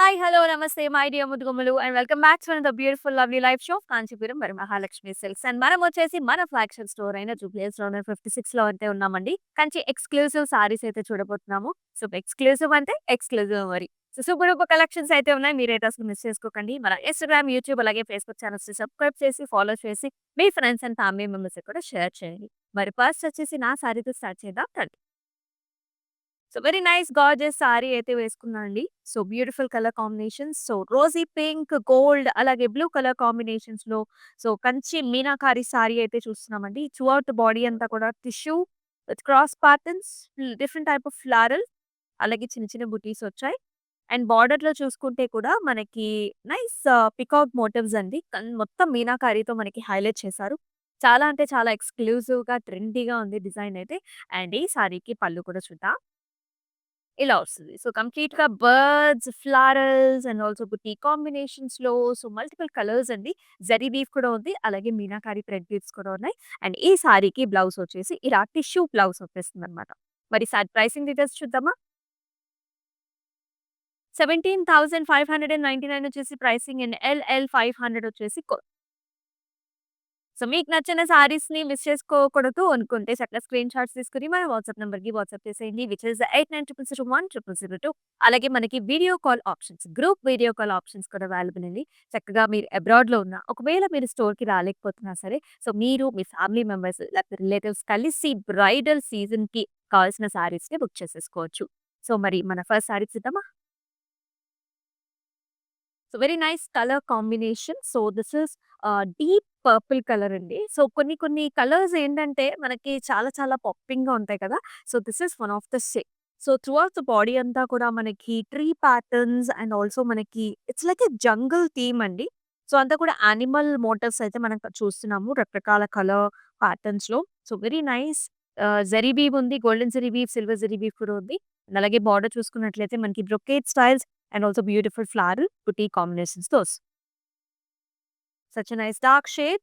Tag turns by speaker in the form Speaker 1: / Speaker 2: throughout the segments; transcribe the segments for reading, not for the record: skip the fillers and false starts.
Speaker 1: Hi! Hello! నమస్తే my dear ముద్దుగుమ్మలు and welcome back to the beautiful lovely life show Kanchipuram మరి Mahalakshmi silks and మనం వచ్చేసి మన ఫ్లాగ్‌షిప్ స్టోర్ అయిన జూబ్లీహిల్స్ 56లో అయితే ఉన్నామండి. కంచి ఎక్స్‌క్లూజివ్ సారీస్ అయితే చూడబోతున్నాము. సో, ఎక్స్‌క్లూజివ్ అంటే ఎక్స్‌క్లూజివ్ మరి. సో, సూపర్ డూపర్ కలెక్షన్స్ అయితే ఉన్నాయి. మీరైతే అసలు మిస్ చేసుకోకండి. మన ఇన్‌స్టాగ్రామ్, యూట్యూబ్ అలాగే ఫేస్‌బుక్ ఛానెల్స్‌ని సబ్స్క్రైబ్ చేసి, ఫాలో చేసి మీ ఫ్రెండ్స్ అండ్ ఫ్యామిలీ మెంబర్స్‌కి కూడా షేర్ చేయండి. మరి ఫస్ట్ వచ్చేసి నా సారీతో స్టార్ట్ చేద్దాం రండి. So very nice gorgeous sari అయితే వేసుకున్నా అండి. So beautiful colour combinations. So rosy pink, gold అలాగే బ్లూ కలర్ కాంబినేషన్స్‌లో సో కంచి మీనాకారి సారీ అయితే చూస్తున్నామండి. త్రూ ఔట్ బాడీ అంతా కూడా tissue with cross patterns, different type of floral అలాగే చిన్న చిన్న బుటీస్ వచ్చాయి. అండ్ బార్డర్‌లో చూసుకుంటే కూడా మనకి నైస్ పికాక్ మోటివ్స్ అండి. మొత్తం మీనాకారితో మనకి హైలైట్ చేశారు. చాలా అంటే చాలా ఎక్స్‌క్లూజివ్‌గా, ట్రెండీగా ఉంది డిజైన్ అయితే. అండ్ ఈ సారీకి పళ్ళు కూడా చూద్దాం. ఇలా వస్తది. సో, కంప్లీట్‌గా birds, florals and also buti కాంబినేషన్స్‌లో so, multiple colours అండి. జరీ వీవ్ కూడా ఉంది. అలాగే మీనాకారి థ్రెడ్ వీవ్స్ కూడా ఉన్నాయి. అండ్ ఈ సారీకి బ్లౌజ్ వచ్చేసి ఇలా టిష్యూ బ్లౌజ్ వచ్చేస్తుందన్నమాట. మరి సారీ ప్రైసింగ్ డీటెయిల్స్ చూద్దామా? 17,599 వచ్చేసి ప్రైసింగ్ అండ్ ఎల్‌ఎల్ 500 వచ్చేసి సో, మీకు నచ్చిన సారీస్‌ని మిస్ చేసుకోకూడదు అనుకుంటే చక్కగా స్క్రీన్ షాట్స్ తీసుకొని మన వాట్సాప్ నంబర్‌కి వాట్సాప్ చేసేయండి. Which is 8900010002. అలాగే మనకి video call options, group video call options కూడా అవైలబుల్ అండి. చక్కగా మీరు అబ్రాడ్‌లో ఉన్నా, ఒకవేళ మీరు స్టోర్‌కి రాలేకపోతున్నా సరే, సో మీరు మీ ఫ్యామిలీ మెంబర్స్ లేకపోతే రిలేటివ్స్ కలిసి బ్రైడల్ సీజన్‌కి కావాల్సిన సారీస్‌ని బుక్ చేసేసుకోవచ్చు. సో, మరి మన ఫస్ట్ సారీ చూద్దామా? So very nice colour combination. So this is deep purple colour అండి. సో కొన్ని కొన్ని కలర్స్ ఏంటంటే మనకి చాలా చాలా పాపింగ్‌గా ఉంటాయి కదా! So this is one of the so throughout the body అంతా కూడా మనకి ట్రీ ప్యాటర్న్స్ అండ్ ఆల్సో మనకి it's like a jungle theme అండి. సో అంతా కూడా యానిమల్ మోటివ్స్ అయితే మనం చూస్తున్నాము రకరకాల కలర్ ప్యాటర్న్స్‌లో. So very nice zari weave ఉంది. Golden zari weave, silver zari weave కూడా ఉంది. And అలాగే బార్డర్ చూసుకున్నట్లయితే మనకి brocade styles and also beautiful floral boutique combinations those. Such a nice dark shade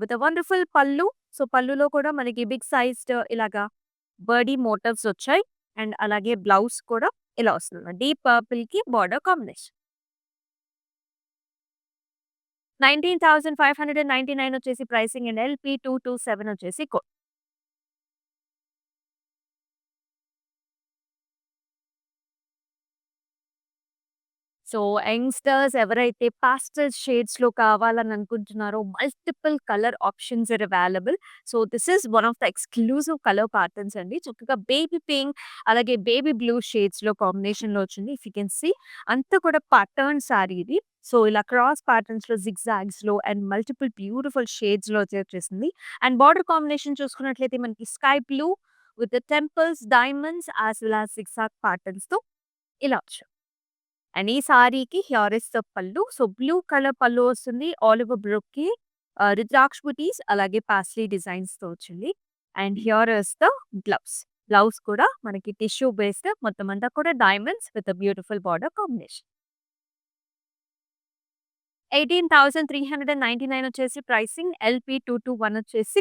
Speaker 1: with a wonderful pallu. So పల్లులో కూడా మనకి బిగ్ సైజ్డ్ ఇలాగా బర్డీ మోటివ్స్ వచ్చాయి. అండ్ అలాగే బ్లౌజ్ కూడా ఇలా వస్తుంది. డీప్ పర్పుల్ కి బార్డర్ కాంబినేషన్. 19,599 వచ్చేసి ప్రైసింగ్ అండ్ ఎల్‌పి 227 వచ్చేసి సో, యంగ్‌స్టర్స్ ఎవరైతే పాస్టల్ షేడ్స్‌లో కావాలని అనుకుంటున్నారో multiple colour options are available. So, this is one of the exclusive colour patterns అండి. చక్కగా బేబీ పింక్, అలాగే బేబీ బ్లూ షేడ్స్‌లో కాంబినేషన్‌లో వచ్చింది. ఇఫ్ యూ కెన్ సీ అంతా కూడా ప్యాటర్న్ సారీ ఇది. సో, ఇలా క్రాస్ ప్యాటర్న్స్‌లో జిగ్‌జాగ్స్‌లో అండ్ మల్టిపుల్ బ్యూటిఫుల్ షేడ్స్‌లో అయితే వచ్చేసింది. అండ్ బార్డర్ కాంబినేషన్ చూసుకున్నట్లయితే మనకి sky blue with the temples, diamonds as well as zigzag ప్యాటర్న్స్‌తో ఇలా వచ్చాయి. అండ్ ఈ సారీకి హియర్ ఇస్ ద పల్లు. సో, బ్లూ కలర్ పల్లు వస్తుంది. ఆల్ ఓవర్ బ్రోక్‌కి రుద్రాక్ష బుటీస్ అలాగే పాస్లీ డిజైన్స్‌తో వచ్చింది. And here is the blouse. Blouse కూడా మనకి టిష్యూ బేస్డ్ మొత్తం అంతా కూడా diamonds with beautiful border combination. 18,399 వచ్చేసి ప్రైసింగ్. ఎల్‌పి 221 వచ్చేసి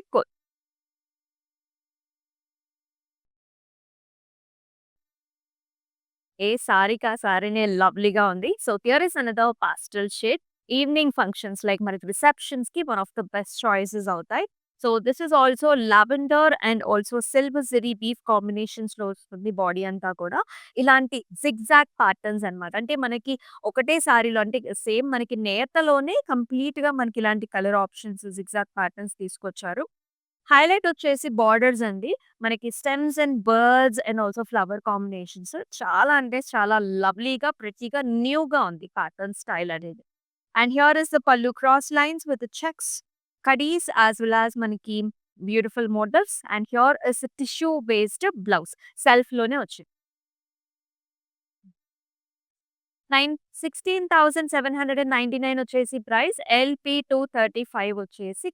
Speaker 1: ఏ సారీకి ఆ సారీనే లవ్లీగా ఉంది. So, here is another pastel shade. Evening functions like మనకి రిసెప్షన్స్‌కి one of the best choices అవుతాయి. So, this is also lavender and also silver zari weave కాంబినేషన్స్‌లో వస్తుంది బాడీ అంతా కూడా. ఇలాంటి జిగ్‌జాగ్ ప్యాటర్న్స్ అన్నమాట. అంటే మనకి ఒకటే సారీలో అంటే సేమ్ మనకి నేతలోనే కంప్లీట్‌గా మనకి ఇలాంటి కలర్ ఆప్షన్స్ జిగ్‌జాగ్ ప్యాటర్న్స్ తీసుకొచ్చారు. హైలైట్ వచ్చేసి బార్డర్స్ అండి. మనకి stems and birds and also flower combinations చాలా అంటే చాలా లవ్లీగా, ప్రెట్టీగా, న్యూగా ఉంది ప్యాటర్న్ స్టైల్ అనేది. And here is the pallu cross lines with checks, కడీస్ యాస్ వెల్ యాస్ మనకి beautiful models and here is tissue based blouse self లోనే వచ్చింది. 16,799 వచ్చేసి ప్రైస్. ఎల్‌పి 235 వచ్చేసి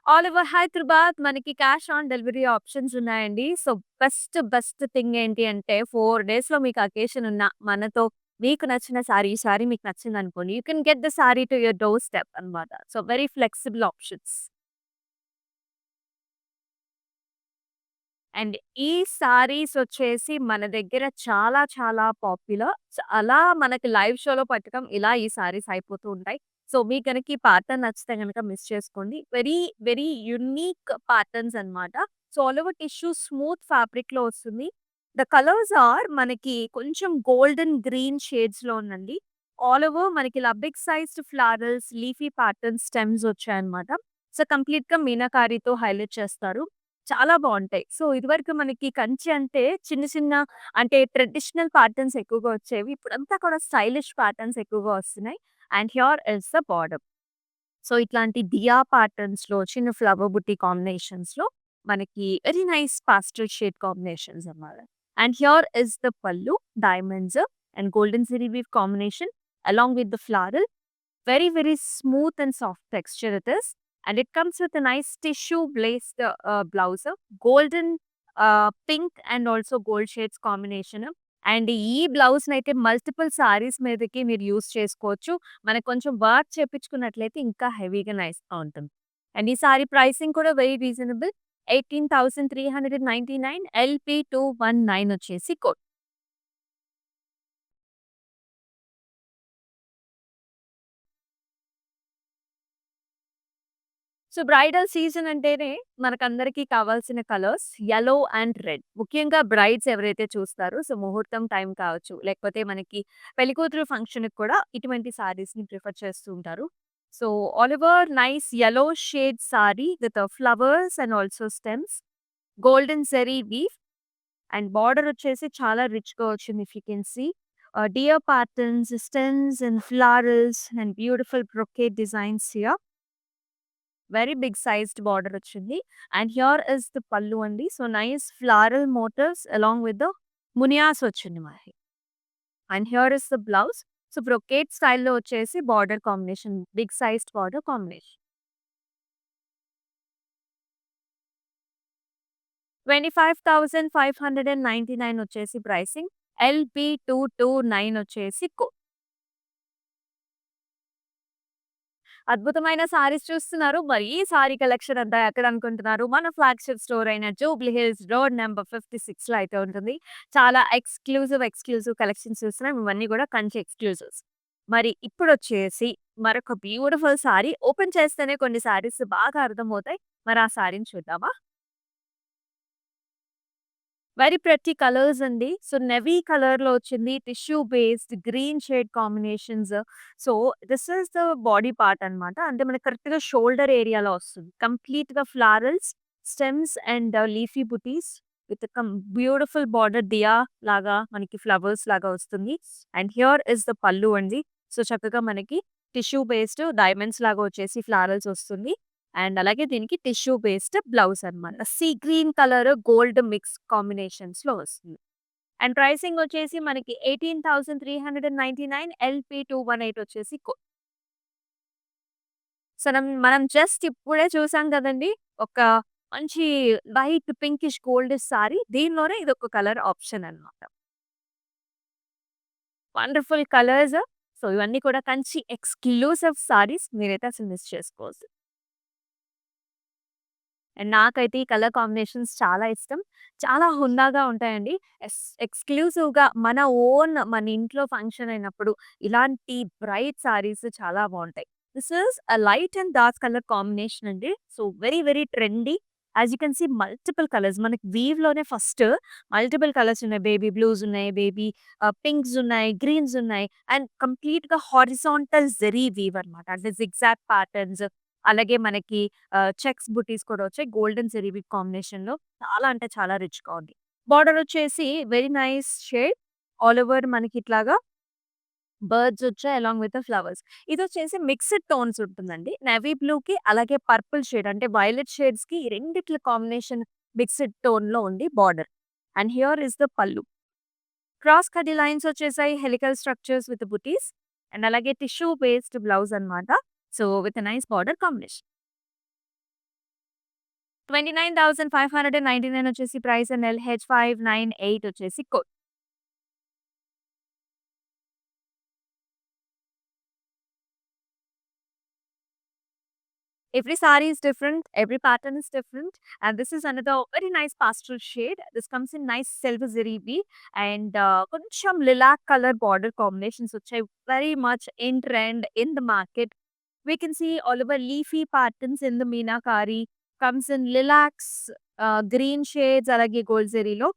Speaker 1: ఆల్ ఓవర్ హైదరాబాద్ మనకి క్యాష్ ఆన్ డెలివరీ ఆప్షన్స్ ఉన్నాయండి. సో, బెస్ట్ థింగ్ ఏంటి అంటే 4 డేస్‌లో మీకు అకేషన్ ఉన్న మనతో మీకు నచ్చిన సారీ, ఈ సారీ మీకు నచ్చిందనుకోండి. You can get the sari to your doorstep అన్నమాట. So, very flexible options. And ఈ సారీస్ వచ్చేసి మన దగ్గర చాలా చాలా పాపులర్. అలా మనకి లైవ్ షోలో పట్టడం ఇలా ఈ సారీస్ అయిపోతూ ఉంటాయి. సో, మీకు గనక ఈ ప్యాటర్న్ నచ్చితే గనక మిస్ చేసుకోండి. వెరీ, వెరీ యూనిక్ ప్యాటర్న్స్ అన్నమాట. So, all over tissue smooth ఫ్యాబ్రిక్‌లో వస్తుంది. ద కలర్స్ ఆర్ మనకి కొంచెం గోల్డెన్ గ్రీన్ షేడ్స్‌లో ఉందండి. ఆల్ ఓవర్ మనకి ఇలా big sized florals, leafy pattern stems వచ్చాయన్నమాట. సో, కంప్లీట్‌గా మీనాకారితో హైలైట్ చేస్తారు. చాలా బావుంటాయి. సో, ఇదివరకు మనకి కంచి అంటే చిన్న చిన్న అంటే ట్రెడిషనల్ ప్యాటర్న్స్ ఎక్కువగా వచ్చేవి. ఇప్పుడంతా కూడా స్టైలిష్ ప్యాటర్న్స్ ఎక్కువగా వస్తున్నాయి. And here is the border. So, ఇట్లాంటి దియా ప్యాటర్న్స్‌లో చిన్న ఫ్లవర్ బుట్టి కాంబినేషన్స్‌లో మనకి very nice pastel shade combinations అన్నమాట. And here is the pallu diamonds and golden zari weave combination along with the floral. Very, very smooth and soft texture it is. And it comes with a nice tissue blazed blouse, golden pink and also gold shades combination. And ఈ బ్లౌజ్‌నైతే multiple saris మీదకి మీరు use చేసుకోవచ్చు. మనకు కొంచెం work చేపించుకున్నట్లయితే ఇంకా హెవీగా నైస్‌గా ఉంటుంది. అండ్ ఈ సారీ ప్రైసింగ్ కూడా వెరీ రీజనబుల్. 18,399 LP219 వచ్చేసి కోడ్. సో, బ్రైడల్ సీజన్ అంటేనే మనకందరికీ కావాల్సిన కలర్స్ యెల్లో అండ్ రెడ్. ముఖ్యంగా బ్రైడ్స్ ఎవరైతే చూస్తారో సో, ముహూర్తం టైం కావచ్చు, లేకపోతే మనకి పెళ్ళికూతురు ఫంక్షన్‌కి కూడా ఇటువంటి సారీస్‌ని ప్రిఫర్ చేస్తూ ఉంటారు. So, all over nice yellow shade sari with flowers and also stems, golden zari weave and border వచ్చేసి చాలా రిచ్‌గా వచ్చింది if you can see. Dear patterns, stems and florals and beautiful brocade designs here. Very big sized border వచ్చింది. And here is the pallu అండి. So, nice floral motifs along with the మునియాస్ వచ్చింది మనకి. And here is the blouse. So, brocade స్టైల్‌లో వచ్చేసి border combination, big sized border combination. 25,599 వచ్చేసి pricing. LP229 వచ్చేసి అద్భుతమైన సారీస్ చూస్తున్నారు. మరి ఈ సారీ కలెక్షన్ అంతా ఎక్కడ అనుకుంటున్నారు? మన ఫ్లాగ్‌షిప్ స్టోర్ అయిన జూబ్లీ హిల్స్ రోడ్ నంబర్ 56లో అయితే ఉంటుంది. చాలా ఎక్స్‌క్లూజివ్ కలెక్షన్స్ చూస్తున్నాం. ఇవన్నీ కూడా కంచి ఎక్స్‌క్లూజివ్స్. మరి ఇప్పుడొచ్చేసి మరొక బ్యూటిఫుల్ సారీ ఓపెన్ చేస్తేనే కొన్ని సారీస్ బాగా అర్థమవుతాయి. మరి ఆ సారీని చూద్దామా? వెరీ ప్రెట్టి కలర్స్ అండి. సో, నెవీ కలర్‌లో వచ్చింది. Tissue based green shade combinations. So, this is the body part అన్నమాట. అంటే మనకి కరెక్ట్‌గా షోల్డర్ ఏరియాలో వస్తుంది. కంప్లీట్‌గా florals, stems and leafy buttis with beautiful border దియా లాగా మనకి ఫ్లవర్స్ లాగా వస్తుంది. And here is the pallu అండి. సో, చక్కగా మనకి టిష్యూ బేస్డ్ డైమండ్స్ లాగా వచ్చేసి ఫ్లారల్స్ వస్తుంది. అండ్ అలాగే దీనికి టిష్యూ బేస్డ్ బ్లౌజ్ అన్నమాట. Sea green colour, gold mix కాంబినేషన్స్‌లో వస్తుంది. అండ్ ప్రైసింగ్ వచ్చేసి మనకి 18,399 LP218 వచ్చేసి సో, మనం జస్ట్ ఇప్పుడే చూసాం కదండీ! ఒక మంచి లైట్ పింకిష్ గోల్డిష్ సారీ. దీనిలోనే ఇదొక కలర్ ఆప్షన్ అన్నమాట. Wonderful colours. సో, ఇవన్నీ కూడా కంచి ఎక్స్‌క్లూసివ్ సారీస్. మీరైతే అసలు మిస్ చేసుకోవద్దు. అండ్ నాకైతే ఈ కలర్ కాంబినేషన్స్ చాలా ఇష్టం. చాలా హుందాగా ఉంటాయండి. ఎక్స్‌క్లూజివ్‌గా మన ఓన్ మన ఇంట్లో ఫంక్షన్ అయినప్పుడు ఇలాంటి బ్రైట్ సారీస్ చాలా బావుంటాయి. This is a light and dark colour combination అండి. So, very very trendy. As you can see multiple colours మనకి వీవ్‌లోనే ఫస్ట్ మల్టిపుల్ కలర్స్ ఉన్నాయి. బేబీ బ్లూస్ ఉన్నాయి, బేబీ పింక్స్ ఉన్నాయి, గ్రీన్స్ ఉన్నాయి అండ్ కంప్లీట్‌గా హారిజాంటల్ జెరీ వీవ్ అన్నమాట. అంటే జిగ్‌జాగ్ ప్యాటర్న్స్ అలాగే మనకి చెక్స్ బుటీస్ కూడా వచ్చాయి. గోల్డెన్ జెరీ వీవ్ కాంబినేషన్‌లో చాలా అంటే చాలా రిచ్‌గా ఉంది. బార్డర్ వచ్చేసి very nice shade. All over మనకి ఇట్లాగా బర్డ్స్ వచ్చాయి అలాంగ్ విత్ ద ఫ్లవర్స్. ఇదొచ్చేసి మిక్స్డ్ టోన్స్ ఉంటుందండి. నేవీ బ్లూకి అలాగే పర్పుల్ షేడ్ అంటే వైలెట్ షేడ్స్‌కి ఈ రెండిట్ల కాంబినేషన్ మిక్స్డ్ టోన్‌లో ఉంది border. And here is the pallu. Cross కడ్డీ లైన్స్ వచ్చేసాయి. Helical structures with butis and అలాగే టిష్యూ బేస్డ్ బ్లౌజ్ అన్నమాట. So, with a nice border combination. 29,599 వచ్చేసి ప్రైస్ అండ్ LH598 వచ్చేసి code. Every saree is different, every pattern is different, and this is another very nice pastel shade. This comes in nice silver zari weave and కొంచెం lilac color border combinations వచ్చాయి. Very much in trend in the market. We can see all over leafy patterns in the meenakari. Comes in lilacs, green shades అలాగే gold జరీలో.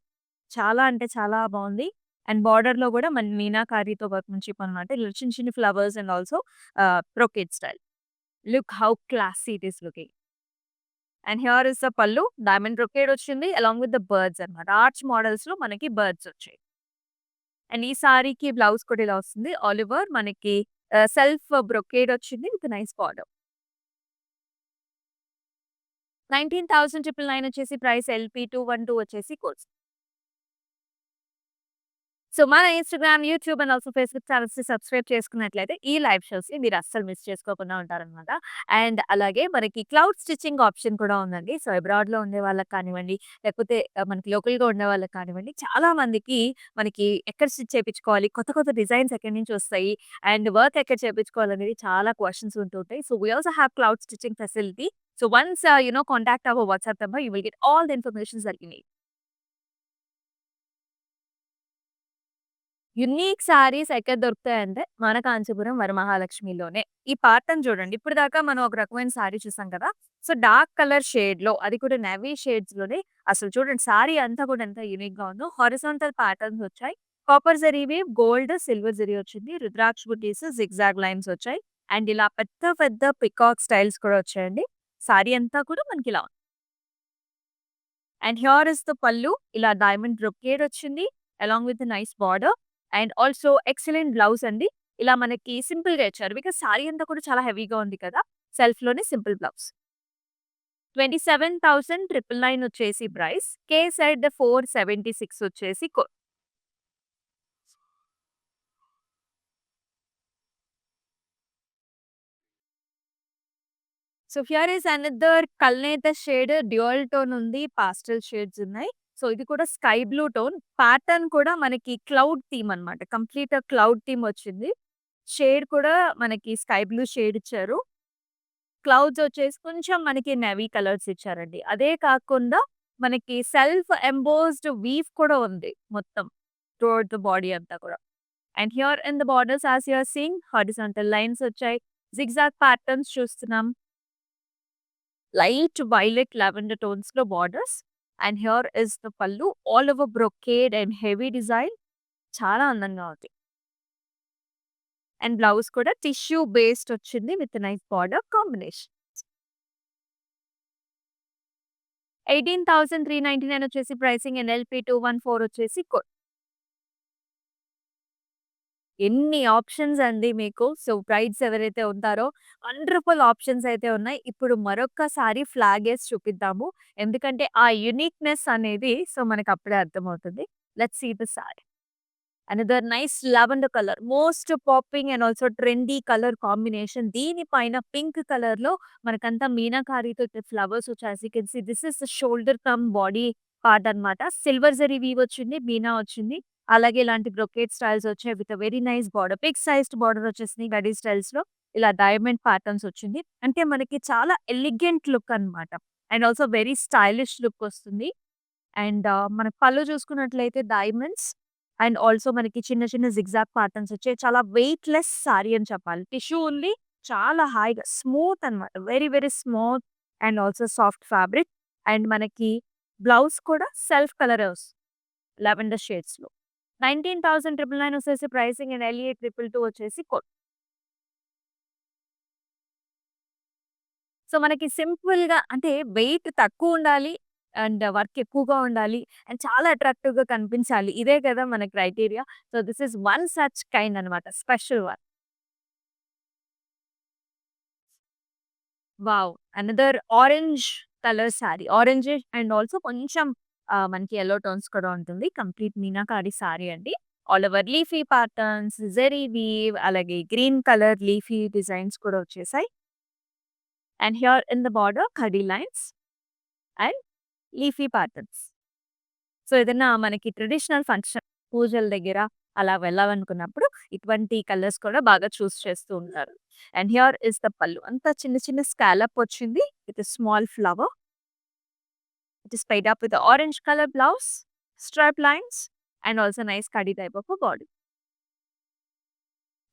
Speaker 1: చాలా అంటే చాలా బావుంది. And బోర్డర్‌లో గూడా మన మీనాకారితో వర్క్‌మన్‌షిప్ అనమాట. ఇలా చిన్న చిన్న flowers and also brocade style. Look how classy it is looking. And here is the పల్లు. డైమండ్ బ్రొకేడ్ వచ్చింది అలాంగ్ విత్ ద బర్డ్స్ అన్నమాట. ఆర్చ్ మోడల్స్‌లో మనకి బర్డ్స్ వచ్చాయి. అండ్ ఈ సారీకి బ్లౌజ్ కూడా ఇలా వస్తుంది. ఆల్ ఓవర్ మనకి సెల్ఫ్ బ్రొకేడ్ వచ్చింది విత్ నైస్ బార్డర్. 19,999 వచ్చేసి ప్రైస్. LP212 వచ్చేసి కోడ్స్. సో, మన Instagram, YouTube and also Facebook ఛానెల్స్‌ని సబ్స్క్రైబ్ చేసుకున్నట్లయితే ఈ లైవ్ షోస్‌ని మీరు అస్సలు మిస్ చేసుకోకుండా ఉంటారనమాట. అండ్ అలాగే మనకి క్లౌడ్ స్టిచ్చింగ్ ఆప్షన్ కూడా ఉందండి. సో, అబ్రాడ్‌లో ఉండే వాళ్ళకి కానివ్వండి, లేకపోతే మనకి లోకల్‌గా ఉండే వాళ్ళకి కానివ్వండి, చాలా మందికి మనకి ఎక్కడ స్టిచ్ చేపించుకోవాలి, కొత్త కొత్త డిజైన్స్ ఎక్కడి నుంచి వస్తాయి, అండ్ వర్క్ ఎక్కడ చేపించుకోవాలనేది చాలా క్వెషన్స్ ఉంటుంటాయి. So, we also have cloud stitching facility. So, once contact our WhatsApp number, you will get all the informations that you need. Unique saris ఎక్కడ దొరుకుతాయంటే, మన కాంచీపురం వరమహాలక్ష్మిలోనే. ఈ పాటర్న్ చూడండి. ఇప్పటిదాకా మనం ఒక రకమైన సారీ చూసాం కదా! సో, డార్క్ కలర్ షేడ్‌లో అది కూడా నేవీ షేడ్స్‌లోనే అసలు చూడండి సారీ అంతా కూడా ఎంత యూనిక్‌గా ఉందో. హారిజాంటల్ ప్యాటర్న్స్ వచ్చాయి. Copper zari weave, gold, silver zari వచ్చింది. రుద్రాక్ష బుటీస్, జిగ్‌జాగ్ లైన్స్ వచ్చాయి. అండ్ ఇలా పెద్ద పెద్ద పికాక్ స్టైల్స్ కూడా వచ్చాయండి. సారీ అంతా కూడా మనకిలా అండ్ హియర్ ఇస్ ద పల్లు. ఇలా డైమండ్ బ్రొకేడ్ వచ్చింది. Along with nice border and also excellent blouse అండి. ఇలా మనకి సింపుల్‌గా ఇచ్చారు. బికాజ్ సారీ అంతా కూడా చాలా హెవీగా ఉంది కదా! సెల్ఫ్‌లోనే సింపుల్ బ్లౌజ్. 27,999 వచ్చేసి ప్రైస్. కే సెడ్ 476 వచ్చేసి సో, హియర్ ఈస్ అనదర్ కల్నేత షేడ్ డ్యూయల్ టోన్ ఉంది. పాస్టెల్ షేడ్స్ ఉన్నాయి. సో, ఇది కూడా స్కై బ్లూ టోన్. ప్యాటర్న్ కూడా మనకి క్లౌడ్ థీమ్ అన్నమాట. కంప్లీట్ క్లౌడ్ థీమ్ వచ్చింది. షేడ్ కూడా మనకి స్కై బ్లూ షేడ్ ఇచ్చారు. క్లౌడ్స్ వచ్చేసి కొంచెం మనకి నేవీ కలర్స్ ఇచ్చారండి. అదే కాకుండా మనకి సెల్ఫ్ ఎంబోస్డ్ వీవ్ కూడా ఉంది మొత్తం. త్రూఅవుట్ ద బాడీ అంతా కూడా. And here in the borders as you are seeing horizontal lines వచ్చాయి. జిగ్‌జాగ్ ప్యాటర్న్స్ చూస్తున్నాం. లైట్ వైలెట్ లావెండర్ టోన్స్‌లో borders. And here is the pallu. All over brocade and heavy design. చాలా అందంగా ఉంది. అండ్ బ్లౌజ్ కూడా tissue based వచ్చింది with nice border combination. 18,399 వచ్చేసి pricing. NLP214 వచ్చేసి కోడ్. ఎన్ని ఆప్షన్స్ అండి మీకు. సో, బ్రైడ్స్ ఎవరైతే ఉంటారో వండర్‌ఫుల్ ఆప్షన్స్ అయితే ఉన్నాయి. ఇప్పుడు మరొక్కసారి ఫ్లాగేసి చూపిద్దాము. ఎందుకంటే ఆ యూనిక్‌నెస్ అనేది సో, మనకప్పుడే అర్థమవుతుంది. Let's see the sari. Another nice lavender colour. Most popping and also trendy colour combination. దీనిపైన పింక్ కలర్‌లో మనకంతా మీనాకారితో ఫ్లవర్స్ వచ్చాయి. As you can see this is the shoulder cum body part అన్నమాట. సిల్వర్ జరీ వీవ్ వచ్చింది. మీనా వచ్చింది. అలాగే ఇలాంటి బ్రొకేడ్ స్టైల్స్ వచ్చాయి with very nice border. Big sized border వచ్చేసింది గడీ స్టైల్స్‌లో. ఇలా డైమండ్ ప్యాటర్న్స్ వచ్చింది. అంటే మనకి చాలా ఎలిగెంట్ లుక్ అన్నమాట. And also very stylish look వస్తుంది. అండ్ మన పళ్ళు చూసుకున్నట్లయితే డైమండ్స్ అండ్ ఆల్సో మనకి చిన్న చిన్న జిగ్‌జాగ్ ప్యాటర్న్స్ వచ్చాయి. చాలా వెయిట్‌లెస్ సారీ అని చెప్పాలి. టిష్యూ ఉంది. చాలా హాయిగా స్మూత్ అన్నమాట. Very very smooth and also soft fabric. And మనకి బ్లౌజ్ కూడా సెల్ఫ్ కలరే వస్తుంది. లావెండర్ షేడ్స్‌లో. 19,999 వచ్చేసి ప్రైసింగ్ అండ్ LA222 వచ్చేసి కోడ్. సో, మనకి సింపుల్‌గా అంటే వెయిట్ తక్కువుండాలి. అండ్ వర్క్ ఎక్కువగా ఉండాలి. అండ్ చాలా అట్రాక్టివ్‌గా కనిపించాలి. ఇదే కదా మన criteria. So, this is one such kind అనమాట. Special one. Wow! Another orange colour sari. Orange and also కొంచెం మనకి యెల్లో టోన్స్ కూడా ఉంటుంది. కంప్లీట్ మీనాకారి సారీ అండి. All over leafy patterns, zari weave అలాగే గ్రీన్ కలర్ లీఫీ డిజైన్స్ కూడా వచ్చేసాయి. And here in the border కడీ lines and leafy patterns. So, ఏదన్నా మనకి ట్రెడిషనల్ ఫంక్షన్ పూజల దగ్గర అలా వెళ్ళాలనుకున్నప్పుడు ఇటువంటి కలర్స్ కూడా బాగా చూస్ చేస్తూ ఉంటారు. And here is the pallu. అంతా చిన్న చిన్న స్కాలప్ వచ్చింది with small flower. It is paid up with orange colour blouse, stripe lines and also nice khadi type of body.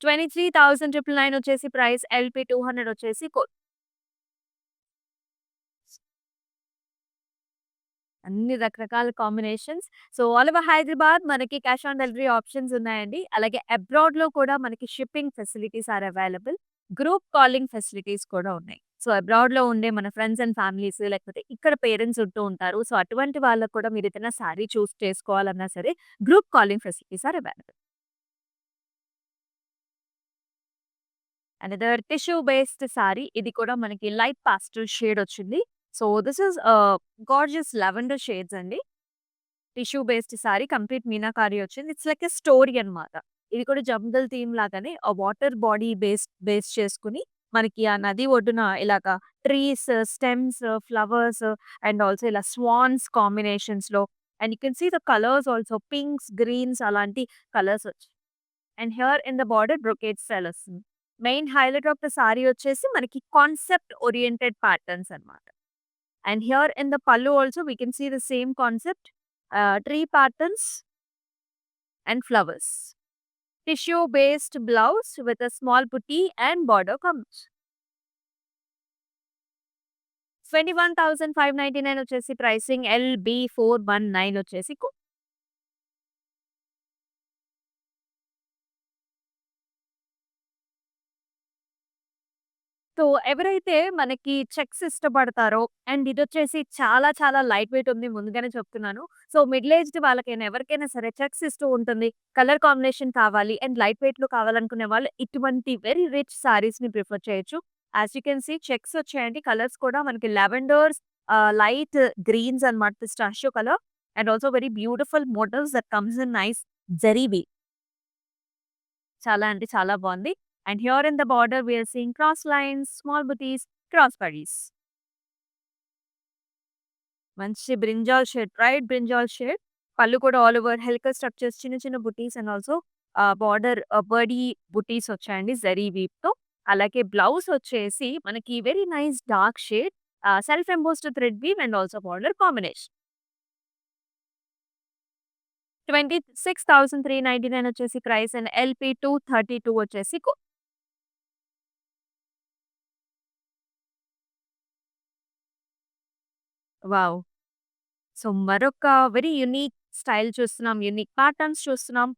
Speaker 1: 23,999 వచ్చేసి ప్రైస్. ఎల్‌పి 200 వచ్చేసి అన్ని రకరకాల combinations. So, all over Hyderabad మనకి క్యాష్ ఆన్ డెలివరీ ఆప్షన్స్ ఉన్నాయండి. అలాగే అబ్రాడ్‌లో కూడా మనకి shipping facilities are available. Group calling facilities కూడా ఉన్నాయి. సో, అబ్రాడ్‌లో ఉండే మన ఫ్రెండ్స్ అండ్ ఫ్యామిలీస్ లేకపోతే ఇక్కడ పేరెంట్స్ ఉంటూ ఉంటారు. సో, అటువంటి వాళ్ళకి కూడా మీరు ఏదైనా సారీ చూస్ చేసుకోవాలన్నా సరే group calling facilities are available. Another tissue based sari. ఇది కూడా మనకి లైట్ పాస్టల్ షేడ్ వచ్చింది. So, this is gorgeous lavender shades అండి. Tissue based sari complete meenakari వచ్చింది. ఇట్స్ లైక్ ఎ స్టోరీ అన్నమాట. ఇది కూడా జంగల్ థీమ్ లాగానే ఆ వాటర్ బాడీ బేస్ చేసుకొని మనకి ఆ నది ఒడ్డున ఇలాగా trees, stems, flowers and also ఇలా స్వాన్స్ కాంబినేషన్స్‌లో and you can see the colours also pinks, greens అలాంటి కలర్స్ వచ్చాయి. And here in the border brocade style వస్తుంది. Main highlight of the sari వచ్చేసి మనకి కాన్సెప్ట్ ఓరియెంటెడ్ ప్యాటర్న్స్ అన్నమాట. And here in the pallu also we can see the same concept. Tree patterns and flowers. Tissue based blouse with a small booty and border comes. 21,599 వచ్చేసి pricing. LB419 వచ్చేసి so, ఎవరైతే మనకి checks ఇష్టపడతారో and ఇదొచ్చేసి చాలా చాలా light weight ఉంది ముందుగానే చెప్తున్నాను. So, middle aged వాళ్ళకైనా ఎవరికైనా సరే చెక్స్ ఇష్టం ఉంటుంది. కలర్ కాంబినేషన్ కావాలి అండ్ లైట్ వెయిట్‌లో కావాలనుకునే వాళ్ళు ఇటువంటి వెరీ రిచ్ సారీస్‌ని ప్రిఫర్ చేయొచ్చు. As you can see checks వచ్చాయండి. కలర్స్ కూడా మనకి లావెండర్స్, లైట్ గ్రీన్స్ అన్నమాట. Pistachio colour and also very beautiful motifs that comes in nice zari weave. చాలా అంటే చాలా బావుంది. And here in the border we are seeing cross lines, small butis, cross butis. మంచి brinjal shade, bright brinjal shade. Pallu కూడా all over helical structures చిన్న చిన్న బుటీస్ and also border Birdie బుటీస్ వచ్చాయండి జరీ వీవ్‌తో. అలాగే బ్లౌజ్ వచ్చేసి మనకి very nice dark shade, self embossed thread weave and also border combination. 26,399 వచ్చేసి price and LP 232 వచ్చేసి వావ్! సో, మరొక వెరీ యూనిక్ స్టైల్ చూస్తున్నాం. యూనిక్ ప్యాటర్న్స్ చూస్తున్నాం.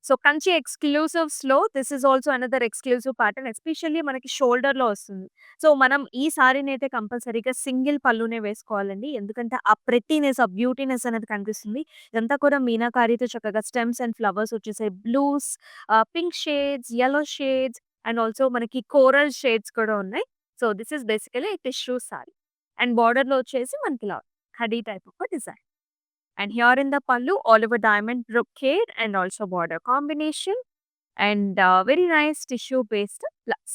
Speaker 1: సో, కంచి ఎక్స్‌క్లూసివ్స్‌లో this is also another exclusive pattern. Especially మనకి షోల్డర్‌లో వస్తుంది. సో, మనం ఈ సారీనైతే కంపల్సరీగా సింగిల్ పళ్ళునే వేసుకోవాలండి. ఎందుకంటే ఆ ప్రెట్టీనెస్, ఆ బ్యూటీనెస్ అనేది కనిపిస్తుంది. ఇదంతా కూడా మీనాకారితో చక్కగా స్టెమ్స్ అండ్ ఫ్లవర్స్ వచ్చేసాయి. Blues, pink shades, yellow shades and also మనకి కోరల్ షేడ్స్ కూడా ఉన్నాయి. So, this is basically tissue sari. And బార్డర్‌లో వచ్చేసి మనకిలా కడీ type of design. And here in the pallu, all over diamond brocade and also border combination and very nice tissue based plus.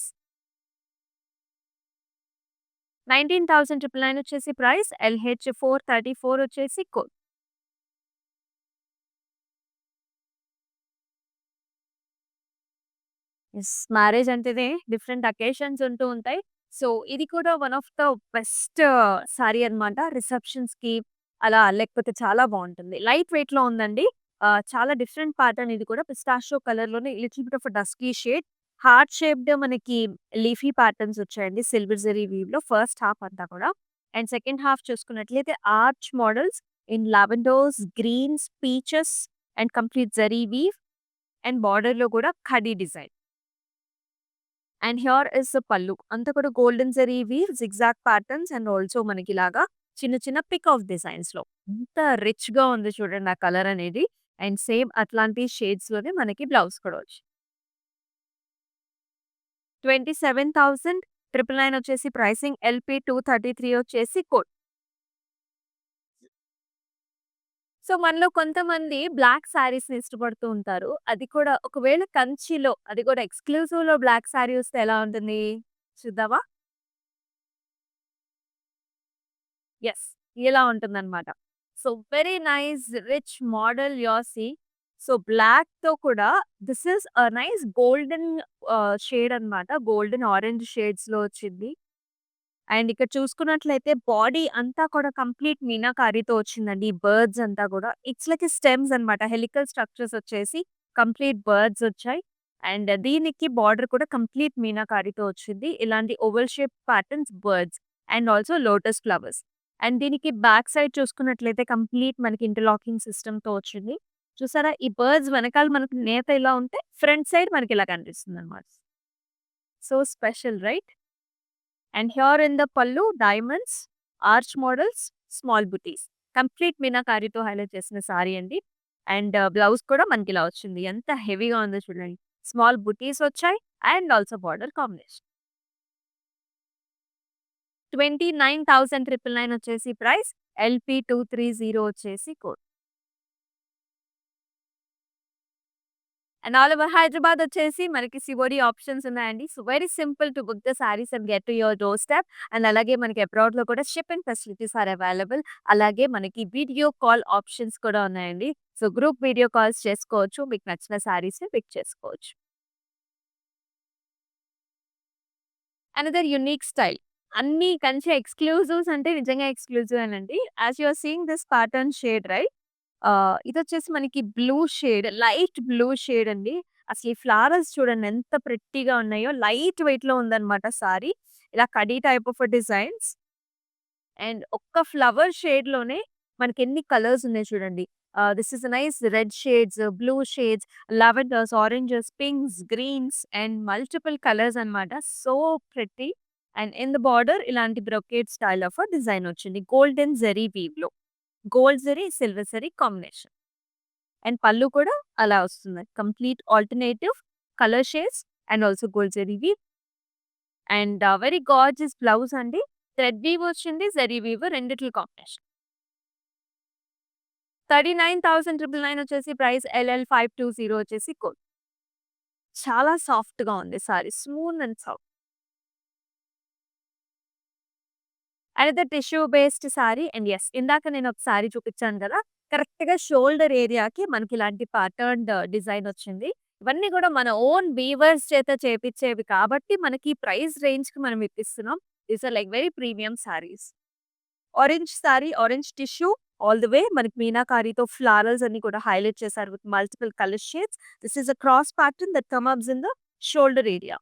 Speaker 1: 19,999 వచ్చేసి price. LH 434 వచ్చేసి code. Yes. Marriage అంటేనే different occasions ఉంటూ ఉంటాయి. So, ఇది కూడా one of the best sorry అన్నమాట. రిసెప్షన్స్‌కి అలా లేకపోతే చాలా బావుంటుంది. లైట్ వెయిట్‌లో ఉందండి. చాలా డిఫరెంట్ ప్యాటర్న్ ఇది కూడా పిస్టాషియో కలర్‌లోనే little bit of a dusky shade. Heart shaped మనకి లీఫీ ప్యాటర్న్స్ వచ్చాయండి సిల్వర్ జరీ వీవ్‌లో ఫస్ట్ హాఫ్ అంతా కూడా. అండ్ సెకండ్ హాఫ్ చూసుకున్నట్లయితే arch models in lavenders, greens, peaches and complete zari weave and బార్డర్‌లో కూడా ఖడీ design. And here is the pallu. అంతా కూడా golden zari weave, zigzag patterns and also మనకిలాగా చిన్న చిన్న పికాక్ డిజైన్స్‌లో. ఎంత రిచ్‌గా ఉంది చూడండి ఆ కలర్ అనేది. అండ్ సేమ్ అట్లాంటి షేడ్స్‌లోనే మనకి బ్లౌజ్ కూడా వచ్చింది. 27,999 వచ్చేసి ప్రైసింగ్. ఎల్‌పి 233 వచ్చేసి కోడ్. సో, మనలో కొంతమంది బ్లాక్ శారీస్‌ని ఇష్టపడుతూ ఉంటారు. అది కూడా ఒకవేళ కంచిలో అది కూడా ఎక్స్‌క్లూజివ్‌లో బ్లాక్ శారీ వస్తే ఎలా ఉంటుంది? చూద్దామా? యెస్. ఇలా ఉంటుందన్నమాట. So, very nice rich model you are seeing. So, బ్లాక్‌తో కూడా this is a nice golden shade అన్నమాట. గోల్డెన్ ఆరెంజ్ షేడ్స్‌లో వచ్చింది. అండ్ ఇక్కడ చూసుకున్నట్లయితే బాడీ అంతా కూడా కంప్లీట్ మీనాకారితో వచ్చిందండి. ఈ బర్డ్స్ అంతా కూడా. ఇట్స్ లైక్ స్టెమ్స్ అన్నమాట. హెలికల్ స్ట్రక్చర్స్ వచ్చేసి కంప్లీట్ బర్డ్స్ వచ్చాయి. అండ్ దీనికి బార్డర్ కూడా కంప్లీట్ మీనాకారితో వచ్చింది. ఇలాంటి oval shape patterns birds and also lotus flowers. And దీనికి బ్యాక్ సైడ్ చూసుకున్నట్లయితే కంప్లీట్ మనకి ఇంటర్లాకింగ్ సిస్టమ్‌తో వచ్చింది. చూసారా? ఈ బర్డ్స్ వెనకాల మనకు నేత ఇలా ఉంటే ఫ్రంట్ సైడ్ మనకి ఇలా కనిపిస్తుందన్నమాట. So special right? And here in the pallu diamonds, arch models, small butis. Complete మీనాకారితో హైలైట్ చేసిన సారీ అండి. అండ్ బ్లౌజ్ కూడా మనకిలా వచ్చింది. ఎంత హెవీగా ఉందో చూడండి. స్మాల్ బుటీస్ వచ్చాయి అండ్ ఆల్సో బార్డర్ కాంబినేషన్. 29,999 వచ్చేసి ప్రైస్. LP230 వచ్చేసి code. And all over Hyderabad వచ్చేసి మనకి సిఓడి ఆప్షన్స్ ఉన్నాయండి. So, very simple to book the saris and get to your door step. And అలాగే మనకి అబ్రాడ్‌లో కూడా షిప్పింగ్ ఫెసిలిటీస్ ఆర్ అవైలబుల్. అలాగే మనకి వీడియో కాల్ ఆప్షన్స్ కూడా ఉన్నాయండి. సో, గ్రూప్ వీడియో కాల్స్ చేసుకోవచ్చు. మీకు నచ్చిన సారీస్‌ని పిక్ చేసుకోవచ్చు. Another unique style. అన్ని కంచి ఎక్స్‌క్లూజివ్స్ అంటే నిజంగా ఎక్స్‌క్లూజివేనండి. As you are seeing this pattern shade right? ఇదొచ్చేసి మనకి blue shade, light blue shade అండి. అసలు ఈ ఫ్లవర్స్ చూడండి ఎంత ప్రెట్టీగా ఉన్నాయో. లైట్ వెయిట్‌లో ఉందన్నమాట సారీ. ఇలా కడీ టైప్ ఆఫ్ డిజైన్స్. అండ్ ఒక్క ఫ్లవర్ షేడ్‌లోనే మనకెన్ని కలర్స్ ఉన్నాయి చూడండి. This is nice red shades, blue shades, lavenders, oranges, pinks, greens and multiple colours అన్నమాట. So pretty. And in the border ఇలాంటి బ్రొకేడ్ స్టైల్ ఆఫ్ డిజైన్ వచ్చింది. గోల్డెన్ జరీ వీవ్‌లో. Gold zari, silver zari combination. And pallu కూడా అలా వస్తుంది. Complete alternative colour shades and also gold zari weave. And very gorgeous blouse అండి. Thread weave వచ్చింది. Zari weave రెండిట్ల combination. 39,999 వచ్చేసి price. LL520 వచ్చేసి కోడ్. చాలా సాఫ్ట్‌గా ఉంది sorry. Smooth and soft. Another tissue based sorry. And yes, ఇందాక నేను ఒక సారీ చూపించాను కదా! కరెక్ట్‌గా షోల్డర్ ఏరియాకి మనకి ఇలాంటి ప్యాటర్న్డ్ డిజైన్ వచ్చింది. ఇవన్నీ కూడా మన ఓన్ వీవర్స్ చేత చేపిచ్చేవి కాబట్టి మనకి ప్రైస్ రేంజ్‌కి మనం ఇప్పిస్తున్నాం. These are like very premium saris. Orange sari, orange tissue all the way మనకి మీనాకారితో ఫ్లారల్స్ అన్ని కూడా హైలైట్ చేశారు with multiple colour shades. This is a cross pattern that come ups in the shoulder area.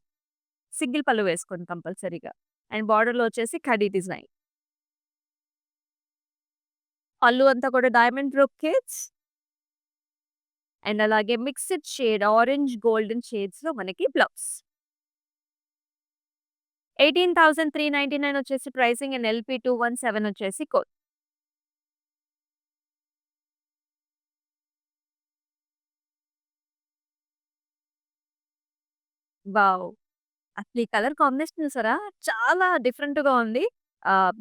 Speaker 1: Single pallu వేసుకోండి కంపల్సరీగా. అండ్ బార్డర్‌లో వచ్చేసి khadi design. పళ్ళు అంతా కూడా డైమండ్ బ్రొకేట్స్. అండ్ అలాగే మిక్స్డ్ షేడ్ ఆరెంజ్, గోల్డెన్ షేడ్స్‌లో మనకి బ్లౌజ్. 18,399 వచ్చేసి ప్రైసింగ్ అండ్ LP217 వచ్చేసి కోడ్. వావ్! అసలు ఈ కలర్ కాంబినేషన్ చూసారా? చాలా డిఫరెంట్‌గా ఉంది.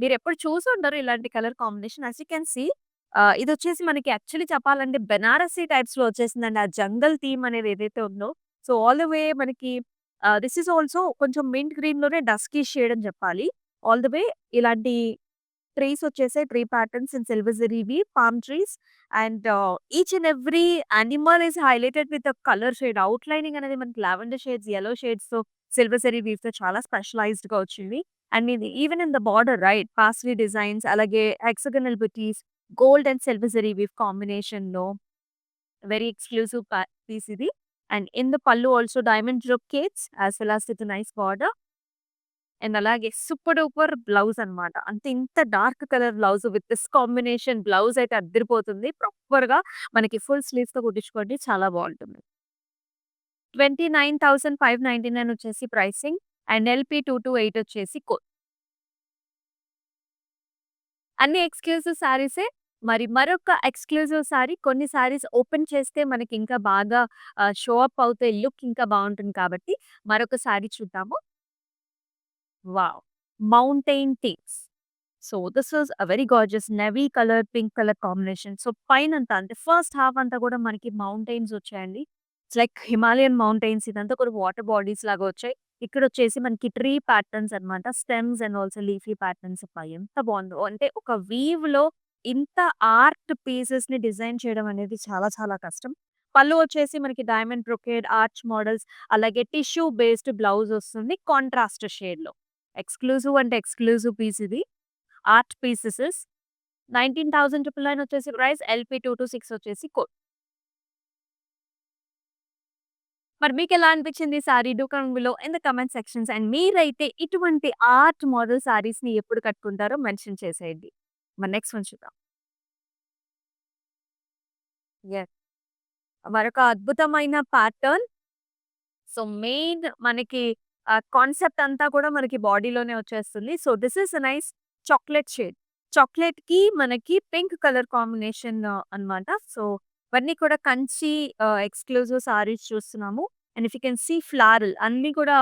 Speaker 1: మీరెప్పుడు చూసుండరు ఇలాంటి colour combination. As you can see ఇదొచ్చేసి మనకి యాక్చువల్లీ చెప్పాలంటే బెనారసి టైప్స్‌లో వచ్చేసిందండి. ఆ జంగల్ థీమ్ అనేది ఏదైతే ఉందో. సో, ఆల్ ద వే మనకి దిస్ ఈస్ ఆల్సో కొంచెం మింట్ గ్రీన్‌లోనే డస్కీ షేడ్ అని చెప్పాలి. ఆల్ ద వే ఇలాంటి ట్రీస్ వచ్చేసాయి. ట్రీ ప్యాటర్న్స్ ఇన్ సిల్వర్ జరీవి, palm trees and each and every animal is highlighted with a colour shade. Outlining అనేది మనకి లావెండర్ షేడ్స్, యెల్లో షేడ్స్‌తో సిల్వర్ జరీ వీవ్స్‌తో చాలా స్పెషలైజ్డ్‌గా వచ్చింది. అండ్ ఇది even in the border right paisley designs అలాగే hexagonal butis, gold and silver zari weave కాంబినేషన్‌లో వెరీ ఎక్స్‌క్లూజివ్ పీస్ ఇది. And in the pallu also diamond brocades as well as with nice border. And అలాగే సూపర్ డూపర్ బ్లౌజ్ అన్నమాట. అంటే ఇంత dark colour blouse with this combination blouse అయితే అద్దిరిపోతుంది. ప్రాపర్‌గా మనకి ఫుల్ స్లీవ్స్‌తో కుట్టించుకోండి చాలా బావుంటుంది. 29,599 వచ్చేసి ప్రైసింగ్ అండ్ LP228 వచ్చేసి కోడ్. అన్ని ఎక్స్‌క్లూజివ్ సారీసే. మరి మరొక ఎక్స్‌క్లూజివ్ సారీ కొన్ని సారీస్ ఓపెన్ చేస్తే మనకి ఇంకా బాగా షో అప్ అవుతాయి. లుక్ ఇంకా బావుంటుంది కాబట్టి మరొక సారీ చూద్దాము. Wow! Mountain themes. So, this was a very gorgeous navy colour, pink colour combination. So, పైనంతా అంటే ఫస్ట్ హాఫ్ అంతా కూడా మనకి మౌంటైన్స్ వచ్చాయండి. ఇట్స్ లైక్ హిమాలయన్ మౌంటైన్స్ ఇదంతా కూడా వాటర్ బాడీస్ లాగా వచ్చాయి. ఇక్కడొచ్చేసి మనకి ట్రీ ప్యాటర్న్స్ అన్నమాట. Stems and also leafy patterns అబ్బా! ఎంత బావుందో. అంటే ఒక వీవ్‌లో ఇంత ఆర్ట్ పీసెస్‌ని డిజైన్ చేయడం అనేది చాలా చాలా కష్టం. పళ్ళు వచ్చేసి మనకి డైమండ్ బ్రొకేడ్, ఆర్చ్ మోడల్స్ అలాగే టిష్యూ బేస్డ్ బ్లౌజ్ వస్తుంది కాంట్రాస్ట్ షేడ్‌లో. ఎక్స్‌క్లూజివ్ అంటే ఎక్స్‌క్లూజివ్ పీస్ ఇది. ఆర్ట్ పీసెస్ 19,999 వచ్చేసి ప్రైస్. ఎల్‌పీ 226 వచ్చేసి కోడ్. మరి మీకెలా అనిపించింది ఈ sorry? Do comment below in the comment sections. And మీరైతే ఇటువంటి ఆర్ట్ మోడల్ సారీస్‌ని ఎప్పుడు కట్టుకుంటారో మెన్షన్ చేసేయండి. మరి నెక్స్ట్ వన్ చూద్దాం. యెస్. మరొక అద్భుతమైన ప్యాటర్న్. సో, మెయిన్ మనకి కాన్సెప్ట్ అంతా కూడా మనకి బాడీలోనే వచ్చేస్తుంది. So, this is a nice chocolate shade. చాక్లేట్‌కి మనకి పింక్ కలర్ కాంబినేషన్ అన్నమాట. సో, ఇవన్నీ కూడా కంచి ఎక్స్‌క్లూజివ్ సారీస్ చూస్తున్నాము. And if you can see floral అన్నీ కూడా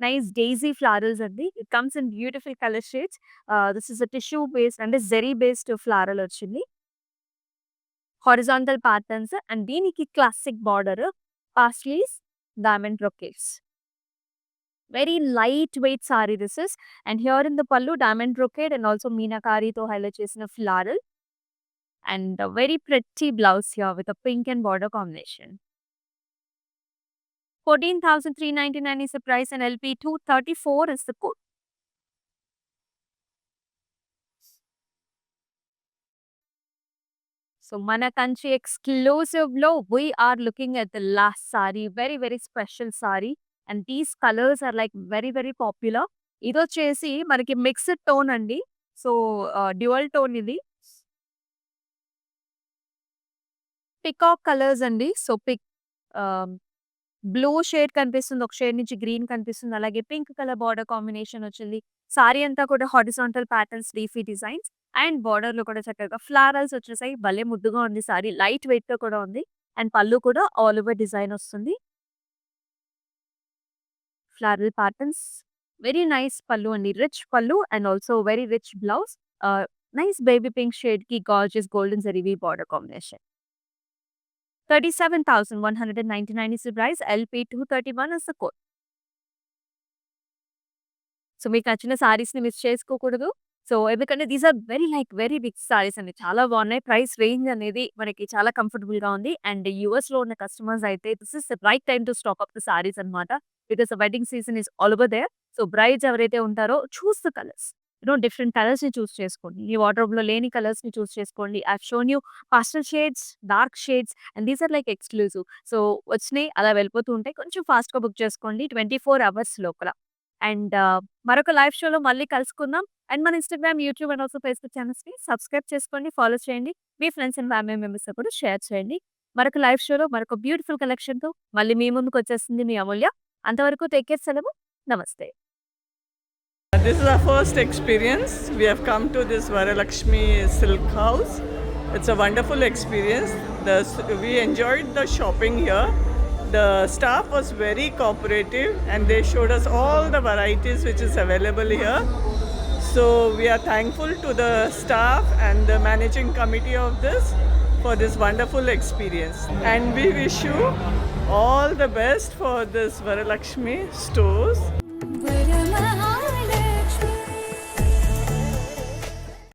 Speaker 1: నైస్ డెయిజీ ఫ్లారల్స్ అండి. It comes in beautiful colour shades. This is a tissue based అంటే జెరీ బేస్డ్ ఫ్లారల్ వచ్చింది. హారిజాంటల్ ప్యాటర్న్స్ అండ్ దీనికి classic border, paisleys, diamond brocades. Very lightweight saree this is. And here in the pallu, diamond brocade and also meenakari to highlight chesina floral. And a very pretty blouse here with a pink and border combination. 14,399 is the price and LP 234 is the code. So, mana country exclusive lo, we are looking at the last saree, very, very special saree. And these colors are like very, very popular. ఇదొచ్చేసి మనకి mixed tone అండి. So, dual tone ఇది. Peacock colours అండి. So, blue shade కనిపిస్తుంది. ఒక shade నుంచి green కనిపిస్తుంది. అలాగే pink colour border combination వచ్చింది. సారీ అంతా కూడా horizontal patterns, leafy designs and బార్డర్‌లో కూడా చక్కగా ఫ్లారల్స్ వచ్చేసాయి. భలే ముద్దుగా ఉంది సారీ. లైట్ వెయిట్‌తో కూడా ఉంది. అండ్ పళ్ళు కూడా ఆల్ ఓవర్ డిజైన్ వస్తుంది. Floral patterns. Very nice pallu అండి. Rich pallu and also very rich blouse. Nice baby pink షేడ్‌కి gorgeous golden zari weave border combination. 37,199 is the price. LP 231 is the code. So, మీకు నచ్చిన సారీస్‌ని miss చేసుకోకూడదు. So, ఎందుకంటే these are very big saris అండి. చాలా బాగున్నాయి. ప్రైస్ రేంజ్ అనేది మనకి చాలా కంఫర్టబుల్‌గా ఉంది. అండ్ యూఎస్‌లో ఉన్న కస్టమర్స్ అయితే this is the right time to stock up the saris అన్నమాట. Because the wedding season is all over there. So, brides ఎవరైతే ఉంటారో చూస్ ద కలర్స్. డిఫరెంట్ కలర్స్‌ని చూస్ చేసుకోండి. మీ వార్డ్‌రోబ్‌లో లేని కలర్స్‌ని చూస్ చేసుకోండి. I have shown you pastel shades, dark shades and these are like exclusive. So, వచ్చినయి అలా వెళ్ళిపోతూ ఉంటాయి. కొంచెం ఫాస్ట్‌గా బుక్ చేసుకోండి 24 అవర్స్ లోపల. అండ్ మరొక లైవ్ షోలో మళ్ళీ కలుసుకుందాం. అండ్ మన Instagram, YouTube and also Facebook ఛానెల్స్‌ని సబ్స్క్రైబ్ చేసుకోండి, ఫాలో చేయండి. మీ ఫ్రెండ్స్ అండ్ ఫ్యామిలీ మెంబర్స్‌తో కూడా షేర్ చేయండి. మరొక లైవ్ షోలో మరొక బ్యూటిఫుల్ కలెక్షన్‌తో మళ్ళీ మీ ముందుకొచ్చేస్తుంది మీ అమూల్య. అంతవరకు టేక్ కేర్. సెలవు. నమస్తే.
Speaker 2: This is our first experience. We have come to this Varalakshmi Silk House. It's a wonderful experience. We enjoyed the shopping here. The staff was very cooperative and they showed us all the varieties which is available here. So we are thankful to the staff and the managing committee of this for this wonderful experience. And we wish you all the best for this Varalakshmi stores.